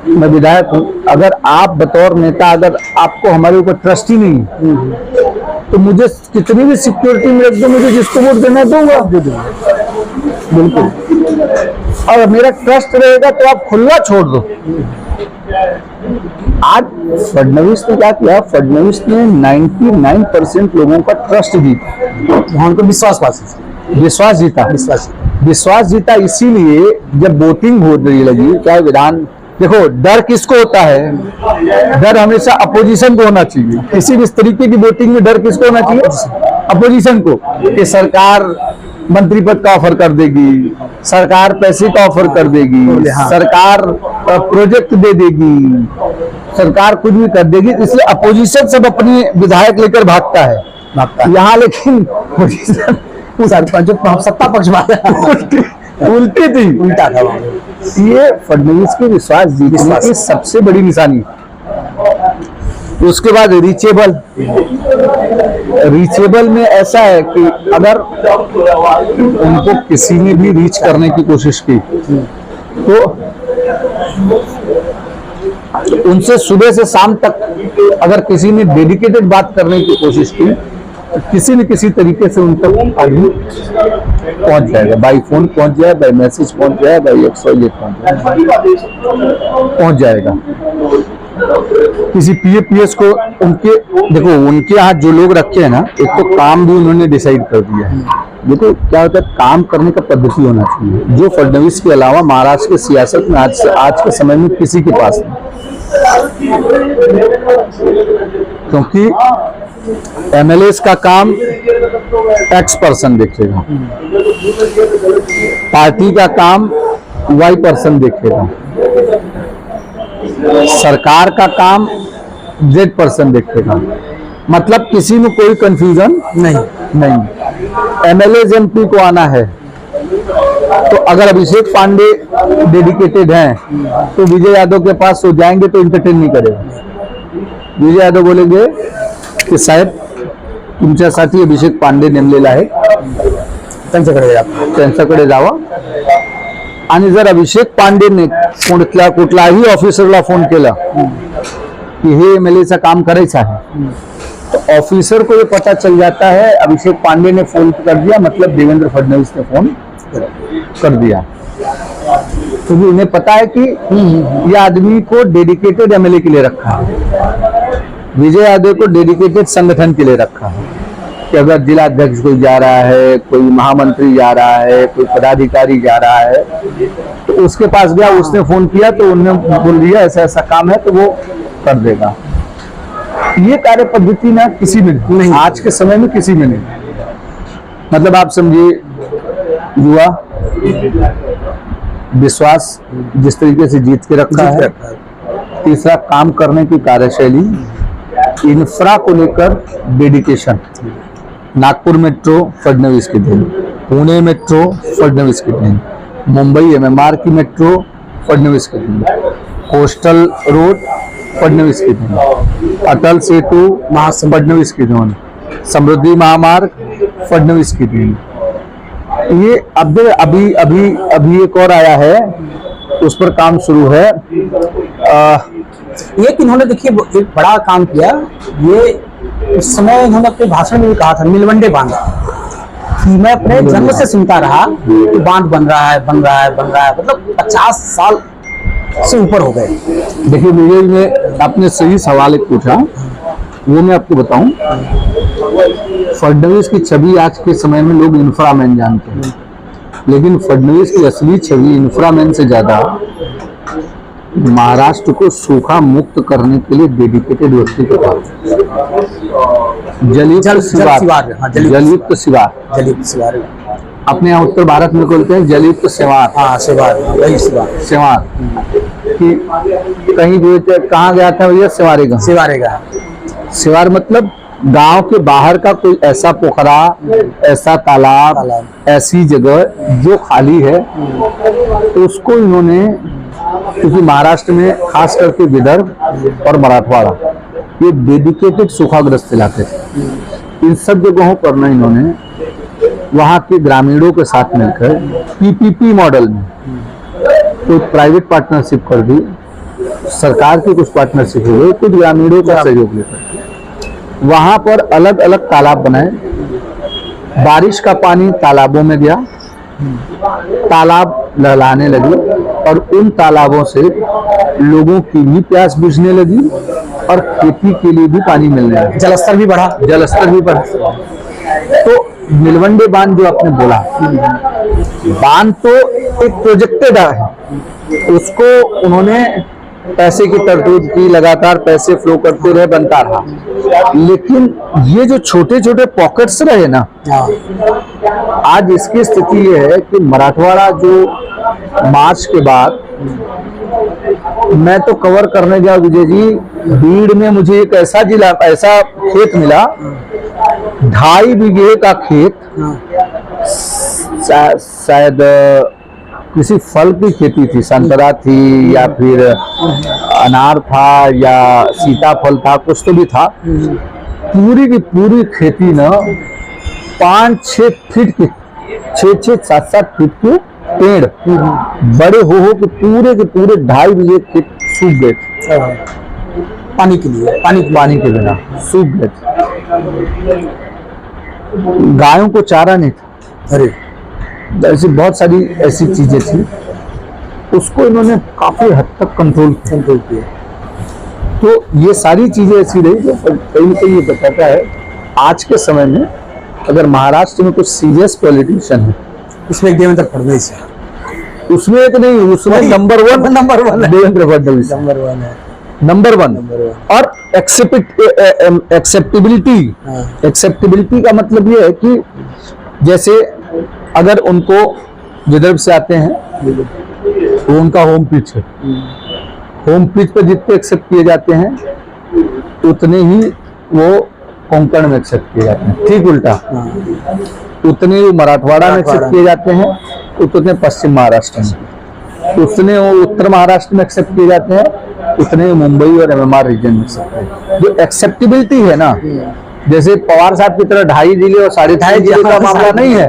मैं विधायक हूं, अगर आप बतौर नेता अगर आपको हमारे ऊपर ट्रस्ट ही नहीं है तो मुझे कितनी भी सिक्योरिटी में रख दो, मुझे जिसको वोट देना है दूंगा, दे दूंगा बिल्कुल। और मेरा ट्रस्ट रहेगा तो आप खुला छोड़ दो। आज फडणवीस ने क्या किया, फडणवीस ने 99% लोगों का ट्रस्ट जीता, उनको विश्वास जीता इसीलिए जब वोटिंग हो रही लगी, क्या विधान, देखो डर किसको होता है, डर हमेशा अपोजिशन को होना चाहिए। किसी भी इस तरीके की वोटिंग में डर किसको होना चाहिए, अपोजिशन को, कि सरकार मंत्री पद का ऑफर कर देगी, सरकार पैसे का ऑफर कर देगी, सरकार प्रोजेक्ट दे देगी, सरकार कुछ भी कर देगी, इसलिए अपोजिशन सब अपने विधायक लेकर भागता है। यहाँ लेकिन सत्ता पक्ष उल्टी थी, उल्टा था। ये फडणवीस के विश्वास जीतने की सबसे बड़ी निशानी। उसके बाद रीचेबल में ऐसा है कि अगर उनको किसी ने भी रीच करने की कोशिश की तो उनसे सुबह से शाम तक अगर किसी ने डेडिकेटेड बात करने की कोशिश की तो किसी न किसी तरीके से उन तक आदमी पहुंच जाएगा, बाई फोन पहुंच जाए, बाई मैसेज पहुंच जाए, बाई XYZ पहुंच जाएगा। किसी PAPS को उनके, देखो उनके यहाँ जो लोग रखे हैं ना, एक तो काम भी उन्होंने डिसाइड कर दिया है। देखो क्या होता है, काम करने का पद्धति होना चाहिए जो फडणवीस के अलावा महाराष्ट्र की सियासत में आज के समय में किसी के पास नहीं। क्योंकि MLAs का काम X पर्सन देखेगा, पार्टी का काम Y पर्सन देखेगा, सरकार का काम Z पर्सन देखेगा। मतलब किसी में कोई कंफ्यूजन नहीं। MLAs MP को आना है तो अगर अभिषेक पांडे डेडिकेटेड हैं तो विजय यादव के पास हो जाएंगे तो इंटरटेन नहीं करेगा। विजय यादव बोलेंगे की साहेब तुमच्यासाठी अभिषेक पांडे नेमलेला आहे, त्यांच्याकडे जावा। आणि जर अभिषेक पांडेने कुठलाही ऑफिसरला फोन केला की हे MLAचं काम करायचं आहे तो ऑफिसर को ये पता चल जाता है अभिषेक पांडे ने फोन कर दिया, मतलब देवेंद्र फडणवीस ने फोन कर दिया। क्योंकि तो उन्हें पता है कि ये आदमी को डेडिकेटेड MLA के लिए रखा है, विजय यादव को डेडिकेटेड संगठन के लिए रखा है कि अगर जिला अध्यक्ष कोई जा रहा है, कोई महामंत्री जा रहा है, कोई पदाधिकारी जा रहा है तो उसके पास गया, उसने फोन किया तो उन्होंने बोल दिया ऐसा ऐसा काम है तो वो कर देगा। ये कार्य पद्धति ना किसी में नहीं, आज के समय में किसी में नहीं। मतलब आप समझिए युवा विश्वास जिस तरीके से जीत के रखा है। तीसरा, काम करने की कार्यशैली, इंफ्रा को लेकर डेडिकेशन। नागपुर मेट्रो फडणवीस की देन, पुणे मेट्रो फडणवीस की देन, मुंबई एमएमआर की मेट्रो फडणवीस की देन, कोस्टल रोड फडणवीस की देन, अटल सेतु फडणवीस की देन, समृद्धि महामार्ग फडणवीस की देन। ये अब अभी अभी अभी एक और आया है, उस पर काम शुरू है। एक इन्होंने देखिए एक बड़ा काम किया, ये उस समय इन्होंने अपने भाषण में भी कहा था, नीलवंडे बांध, कि मैं अपने जन्म से सुनता रहा कि बांध बन रहा है, बन रहा है, बन रहा है, मतलब 50 साल से ऊपर हो गए। देखिए मुझे में आपने सही सवाल एक पूछा, वो मैं आपको बताऊं। फडणवीस की छवि आज के समय में लोग इंफ्रामैन जानते हैं, लेकिन फडणवीस की असली छवि इंफ्रामैन से ज्यादा महाराष्ट्र को सूखा मुक्त करने के लिए डेडिकेटेड व्यक्ति के पास जलयुक्त शिवार, अपने यहाँ उत्तर भारत में बोलते हैं जलयुक्त शिवार। हाँ, शिवार कि कहीं भी कहाँ गया था भैया? शिवारेगा। शिवार मतलब गांव के बाहर का कोई ऐसा पोखरा, ऐसा तालाब, ऐसी जगह जो खाली है, उसको इन्होंने, क्योंकि महाराष्ट्र में खास करके विदर्भ और मराठवाड़ा ये डेडिकेटेड सूखाग्रस्त इलाके थे, इन सब जगहों पर ना इन्होंने वहाँ के ग्रामीणों के साथ मिलकर पीपीपी मॉडल में कोई प्राइवेट पार्टनरशिप कर दी, सरकार की कुछ पार्टनरशिप हो गई, कुछ ग्रामीणों का सहयोग लेकर वहां पर अलग अलग तालाब बनाए। बारिश का पानी तालाबों में गया, तालाब लहलाने लगे और उन तालाबों से लोगों की भी प्यास बुझने लगी और खेती के लिए भी पानी मिलने लगा, जलस्तर भी बढ़ा। तो नीलवंडे बांध जो आपने बोला, बांध तो एक प्रोजेक्टेड है, उसको उन्होंने पैसे की तरतूद की, लगातार पैसे फ्लो करते रहे, बनता रहा। लेकिन ये जो छोटे छोटे पॉकेट्स रहे ना, आज इसकी स्थिति ये है कि मराठवाड़ा जो मार्च के बाद, मैं तो कवर करने गया विजय जी, भीड़ में मुझे एक ऐसा जिला, ऐसा खेत मिला, 2.5 बीघे का खेत, शायद किसी फल की खेती थी, संतरा थी या फिर अनार था या सीताफल था, कुछ तो भी था। पूरी की पूरी खेती ना 5-6 फीट के, 6-6, 7-7 फीट के पेड़ बड़े हो के पूरे 2.5 बीघे खेत सूख गए, पानी के लिए, पानी के बिना सूख गए। गायों को चारा नहीं था, अरे ऐसी बहुत सारी ऐसी चीजें थी, उसको इन्होंने काफी हद तक कंट्रोल किया। तो ये सारी चीजें ऐसी रही जो कहीं ना कहीं ये बताता है आज के समय में अगर महाराष्ट्र में कुछ सीरियस पॉलिटिशियन है, उसमें एक देवेंद्र फडणवीस है, उसमें एक नहीं, उसमें नंबर वन है देवेंद्र फडणवीस, नंबर वन। और एक्सेप्टेबिलिटी का मतलब ये है कि जैसे अगर उनको विदर्भ से आते हैं तो उनका होम पिच है, होम पिच पर जितने एक्सेप्ट किए जाते हैं उतने ही वो कोंकण में एक्सेप्ट किए जाते हैं, ठीक उल्टा उतने वो मराठवाड़ा में एक्सेप्ट किए जाते हैं, उतने पश्चिम महाराष्ट्र में, उतने वो उत्तर महाराष्ट्र में एक्सेप्ट किए जाते हैं, उतने मुंबई और एमएमआर रीजन में एक्सेप्ट है। जो एक्सेप्टेबिलिटी है ना, जैसे पवार साहब की तरह 2.5 जिले और 2.5 जिले का मामला नहीं है।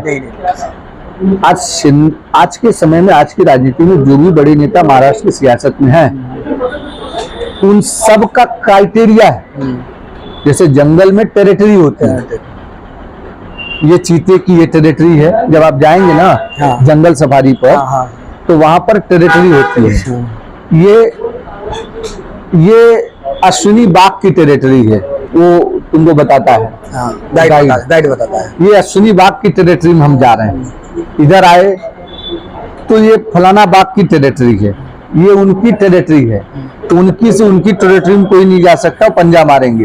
आज के समय में, आज की राजनीति में जो भी बड़े नेता महाराष्ट्र की सियासत में हैं, उन सब का क्राइटेरिया है। जैसे जंगल में टेरिटरी होती है, ये चीते की ये टेरिटरी है, जब आप जाएंगे ना जंगल सफारी पर तो वहां पर टेरिटरी होती है। ये अश्विनी बाग की टेरिटरी है, वो तुमको बताता है, गाइड बताता है। ये अश्विनी बाग की टेरिटरी में हम जा रहे हैं, इधर आए तो ये फलाना बाग की टेरिटरी है, ये उनकी टेरिटरी है, उनकी से उनकी टेरिटरी में कोई नहीं जा सकता, पंजा मारेंगे,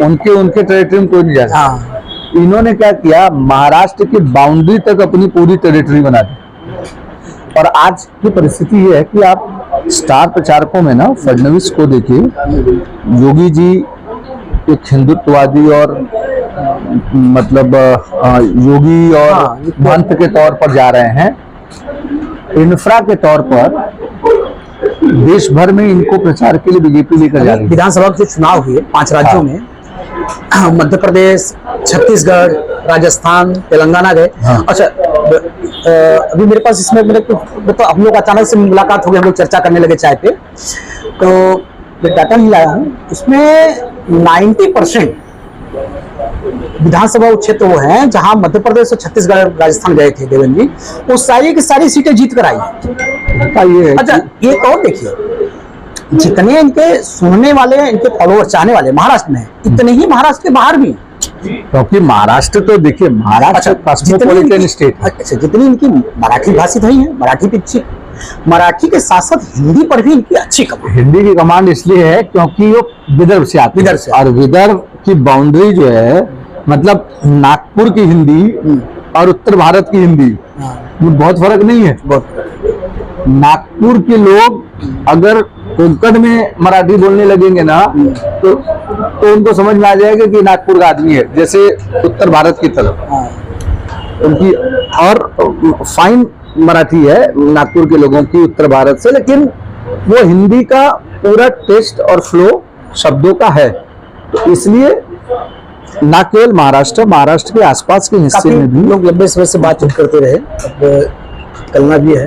उनके टेरिटरी में कोई नहीं जा सकता। इन्होंने क्या किया, महाराष्ट्र की बाउंड्री तक अपनी पूरी टेरिटरी बना दी। और आज की परिस्थिति ये है कि आप स्टार प्रचारकों में ना फडणवीस को देखिए, योगी जी एक हिंदुत्ववादी और मतलब योगी और महंत के तौर पर जा रहे हैं, इंफ्रा के तौर पर देश भर में इनको प्रचार के लिए बीजेपी लेकर जा रही है। विधानसभा के चुनाव हुए 5 राज्यों में, मध्य प्रदेश, छत्तीसगढ़, राजस्थान, तेलंगाना गए। अच्छा, अभी मेरे पास इसमें तो हम लोग अचानक से मुलाकात हो गई, हम लोग चर्चा करने लगे चाय पे, तो मैं डाटा नहीं लाया हूँ। इसमें 90% विधानसभा क्षेत्र वो हैं जहां मध्य प्रदेश और छत्तीसगढ़, राजस्थान गए थे देवेंद्र जी, वो सारी की सारी सीटें जीत कर आई है। अच्छा, एक और देखिए, जितने इनके सुनने वाले, इनके फॉलोअर, चाहने वाले महाराष्ट्र में, इतने ही महाराष्ट्र के बाहर भी, क्योंकि महाराष्ट्र तो देखिए, महाराष्ट्र कॉस्मोपॉलिटन स्टेट है। अच्छा, जितनी इनकी मराठी भाषित हुई है, मराठी पे अच्छी, मराठी के साथ साथ हिंदी पर भी इनकी अच्छी कमांड। हिंदी की कमांड इसलिए है क्योंकि वो विदर्भ से आती है, और विदर्भ की बाउंड्री जो है, मतलब नागपुर की हिंदी और उत्तर भारत की हिंदी में बहुत फर्क नहीं है। नागपुर के लोग अगर कोंकण में मराठी बोलने लगेंगे ना, तो उनको समझ में आ जाएगा कि नागपुर का आदमी है, जैसे उत्तर भारत की तरफ उनकी और फाइन मराठी है नागपुर के लोगों की उत्तर भारत से, लेकिन वो हिंदी का पूरा टेस्ट और फ्लो शब्दों का है। तो इसलिए न केवल महाराष्ट्र के आसपास के हिस्से में भी लोग लंबे समय से बातचीत करते रहे, अब करना भी है।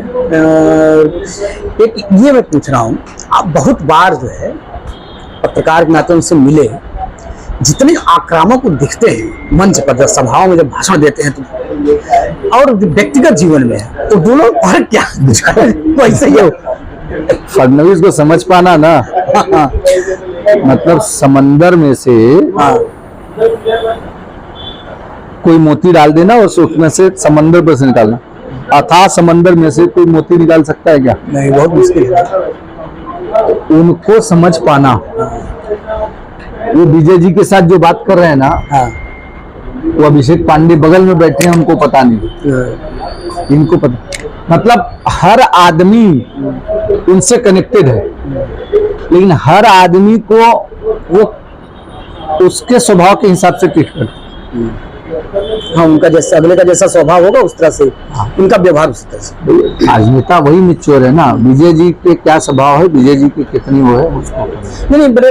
एक ये मैं पूछ रहा हूँ, आप बहुत बार जो है पत्रकार के नाते उनसे मिले, जितने आक्रामक दिखते हैं मंच पर, जब सभाओं में जब भाषण देते हैं तो, और व्यक्तिगत जीवन में है, तो दोनों फर्क क्या वैसे ही हो। फडणवीस को समझ पाना ना, मतलब समंदर में से कोई मोती डाल देना और उसमें से समंदर पर से निकालना, अथाह समंदर में से कोई मोती निकाल सकता है क्या? नहीं, बहुत मुश्किल है। उनको समझ पाना, वो विजय जी के साथ जो बात कर रहे हैं ना, वो अभिषेक पांडे बगल में बैठे हैं, उनको पता नहीं, इनको पता, मतलब हर आदमी उनसे कनेक्टेड है, लेकिन हर आदमी को वो उसके स्वभाव के हिसाब से ट्रीट करते। हाँ, उनका जैसा, अगले का जैसा स्वभाव होगा उस तरह से इनका व्यवहार उस तरह से। आज नेता वही मिच्योर है ना, विजय जी के क्या स्वभाव है, विजय जी की कितनी वो है उसको नहीं, बड़े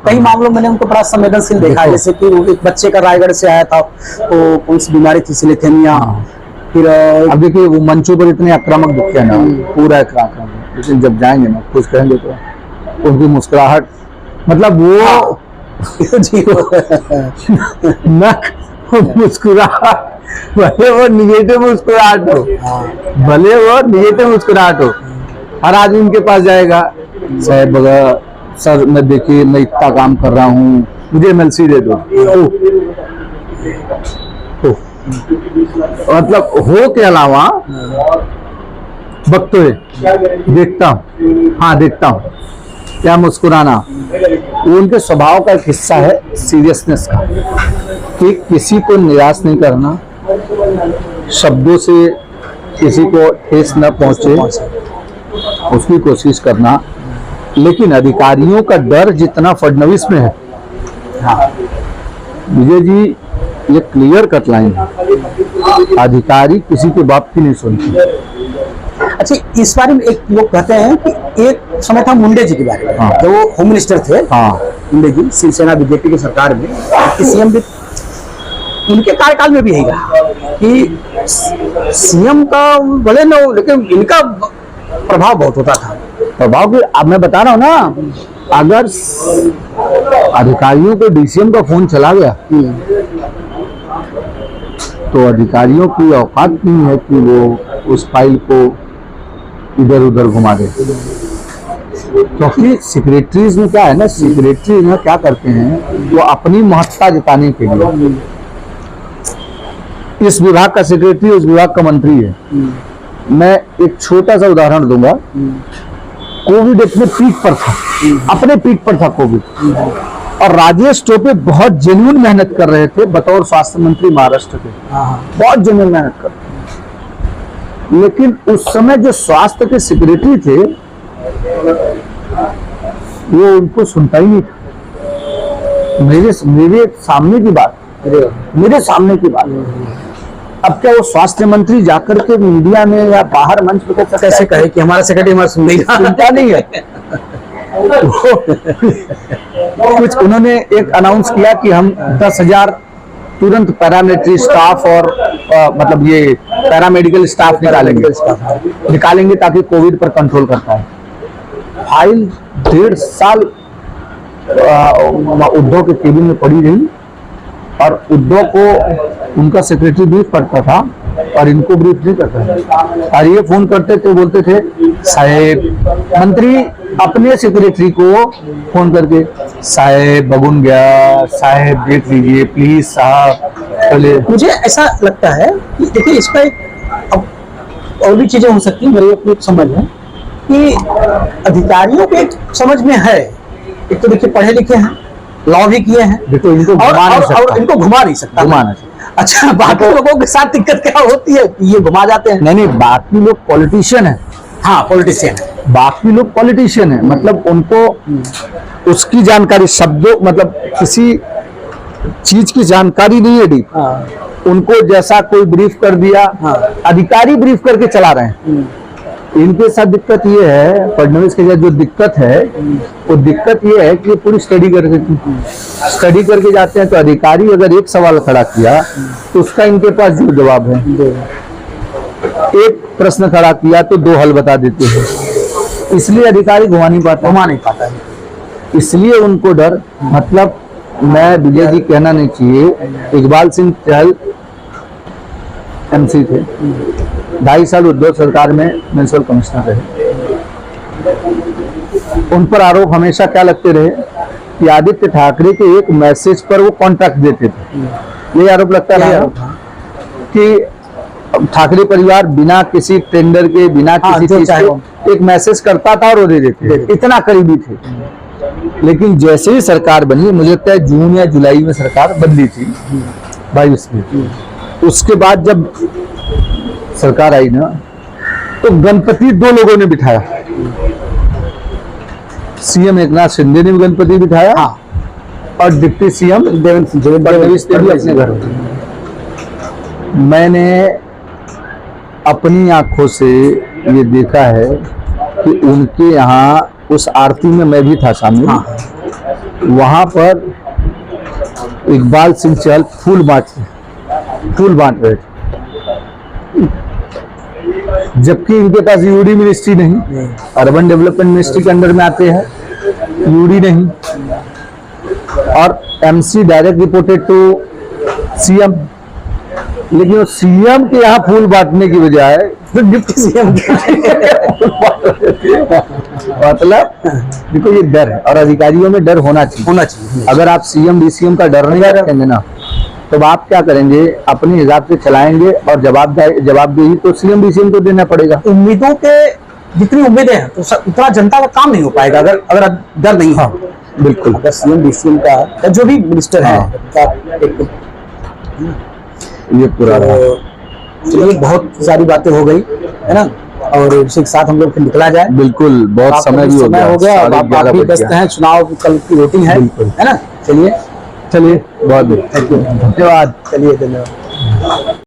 कई मामलों में मैंने उनको बड़ा संवेदनशील देखा है। जैसे कि एक बच्चे का रायगढ़ से आया था, तो कौन सी बीमारी थी, सिलेथेमिया। फिर अब देखिए, वो मंचों पर इतने आक्रामक दिखते हैं ना, पूरा आक्रामक, लेकिन जब जाएंगे ना कुछ कहेंगे तो उनकी मुस्कुराहट, मतलब वो नक मुस्कुराहट, भले वो निगेटिव मुस्कुराहट हो, भले वो निगेटिव मुस्कुराहट हो, हर आदमी उनके पास जाएगा, साहब सर मैं देखिए मैं इतना काम कर रहा हूँ, मुझे एमएलसी दे दो। मतलब हो के अलावा वक्त देखता हूँ, हाँ देखता हूँ, क्या मुस्कुराना, वो उनके स्वभाव का एक हिस्सा है, सीरियसनेस का, कि किसी को निराश नहीं करना, शब्दों से किसी को ठेस न पहुंचे, उसकी कोशिश करना। लेकिन अधिकारियों का डर जितना फडणवीस में है, हाँ, विजय जी ये क्लियर कट लाइन है, अधिकारी किसी के बाप की नहीं सुनती। अच्छा, इस बारे में एक लोग कहते हैं कि एक समय था मुंडे जी के बारे में, हाँ, तो वो होम मिनिस्टर थे, हाँ, मुंडे जी, शिवसेना बीजेपी की सरकार में, सीएम भी उनके कार्यकाल में भी यही रहा कि सीएम का भले न हो, लेकिन इनका प्रभाव बहुत होता था। प्रभाव की अब मैं बता रहा हूँ ना, अगर अधिकारियों को डीसीएम का फोन चला गया तो अधिकारियों की औकात नहीं है कि वो उस फाइल को इधर उधर घुमा दे, क्योंकि सेक्रेटरीज में क्या है ना, सेक्रेटरी में क्या करते हैं, वो अपनी महत्ता जताने के लिए, इस विभाग का सेक्रेटरी उस विभाग का मंत्री है। मैं एक छोटा सा उदाहरण दूंगा, कोविड अपने पीक पर था, अपने पीक पर था कोविड, और राजेश टोपे बहुत जेन्युइन मेहनत कर रहे थे बतौर स्वास्थ्य मंत्री महाराष्ट्र के, बहुत जेन्युइन मेहनत कर, लेकिन उस समय जो स्वास्थ्य के सेक्रेटरी थे वो उनको सुनता ही नहीं था। मेरे सामने की बात, मेरे सामने की बात। अब क्या वो स्वास्थ्य मंत्री जाकर के मीडिया में या बाहर मंच पे कैसे कहे कि हमारा सेक्रेटरी हमारा सुनता नहीं है? कुछ उन्होंने एक अनाउंस किया कि हम 10,000 तुरंत पैरामिलिट्री स्टाफ और मतलब ये पैरामेडिकल स्टाफ निकालेंगे ताकि कोविड पर कंट्रोल कर पाए। फाइल 1.5 साल उद्धव के केबिन में पड़ी रही और उद्धव को उनका सेक्रेटरी ब्रीफ करता था और इनको ब्रीफ नहीं करता था। और ये फोन करते थे, बोलते थे साहेब, मंत्री अपने सेक्रेटरी को फोन करके, साहेब बगुन गया, साहेब देख लीजिए प्लीज साहब। चले, मुझे ऐसा लगता है कि देखिए इसका एक अब और भी चीजें हो सकती हैं, मेरी अपनी समझ है कि अधिकारियों के समझ में है, एक तो देखिए पढ़े लिखे हैं, लॉ भी किए हैं, देखो इनको और इनको घुमा नहीं सकता। अच्छा, बाकी लोगों के साथ दिक्कत क्या होती है, ये घुमा जाते हैं। नहीं, बाकी लोग पॉलिटिशियन है। हाँ, पॉलिटिशियन है, बाकी लोग पॉलिटिशियन है, मतलब उनको उसकी जानकारी, शब्दों मतलब किसी चीज की जानकारी नहीं है डीप। हाँ, उनको जैसा कोई ब्रीफ कर दिया, हाँ, अधिकारी ब्रीफ करके चला रहे हैं। इनके साथ दिक्कत ये है, फडणवीस के साथ जो दिक्कत है वो दिक्कत ये है कि ये पूरी स्टडी करके जाते हैं। तो अधिकारी अगर एक सवाल खड़ा किया तो उसका इनके पास जो जवाब है, एक प्रश्न खड़ा किया तो 2 हल बता देते हैं। इसलिए अधिकारी घुमा नहीं पाता है। इसलिए उनको डर, मतलब मैं विजय जी कहना नहीं चाहिए, इकबाल सिंह चहल MC थे, 2.5 साल उद्धव सरकार में म्युनिसिपल कमिश्नर रहे। उन पर आरोप हमेशा क्या लगते रहे कि आदित्य ठाकरे के एक मैसेज पर वो कॉन्ट्रैक्ट देते थे। ये आरोप लगता रहा कि ठाकरे परिवार बिना किसी टेंडर के, बिना किसी चीज के एक मैसेज करता था और वो दे देते, इतना करीबी थे। लेकिन जैसे ही सरकार बनी, मुझे लगता है जून या जुलाई में सरकार बदली थी 22 में, उसके बाद जब सरकार आई ना तो गणपति 2 लोगों ने बिठाया। CM एकनाथ शिंदे ने भी गणपति बिठाया, हाँ, और डिप्टी CM देवेंद्र फडणवीस ने भी अपने घर। मैंने अपनी आंखों से ये देखा है कि उनके यहाँ उस आरती में मैं भी था शामिल। हाँ, वहां पर इकबाल सिंह चहल फूल बांट रहे थे, जबकि इनके पास यूडी मिनिस्ट्री नहीं, अर्बन डेवलपमेंट मिनिस्ट्री के अंडर में आते हैं, यूडी नहीं, और MC direct reported to CM। लेकिन वो CM के यहाँ फूल बांटने की बजाय डिप्टी CM मतलब देखो ये डर है, और अधिकारियों में डर होना चाहिए। अगर आप CM DCM का डर नहीं रखेंगे ना, तो आप क्या करेंगे, अपने हिसाब से चलाएंगे, और जवाबदेही तो CM DCM को देना पड़ेगा। उम्मीदों के जितनी उम्मीदें हैं तो उतना जनता का काम नहीं हो पाएगा अगर डर नहीं है। बिल्कुल, अगर CM DCM का जो भी मिनिस्टर है ये पूरा चलिए, बहुत सारी बातें हो गई है ना, और इसी के साथ हम लोग फिर निकला जाए। बिल्कुल, बहुत समय भी हो गया, आप भी व्यस्त हैं, चुनाव कल की वोटिंग है ना। चलिए बहुत धन्यवाद। चलिए, धन्यवाद।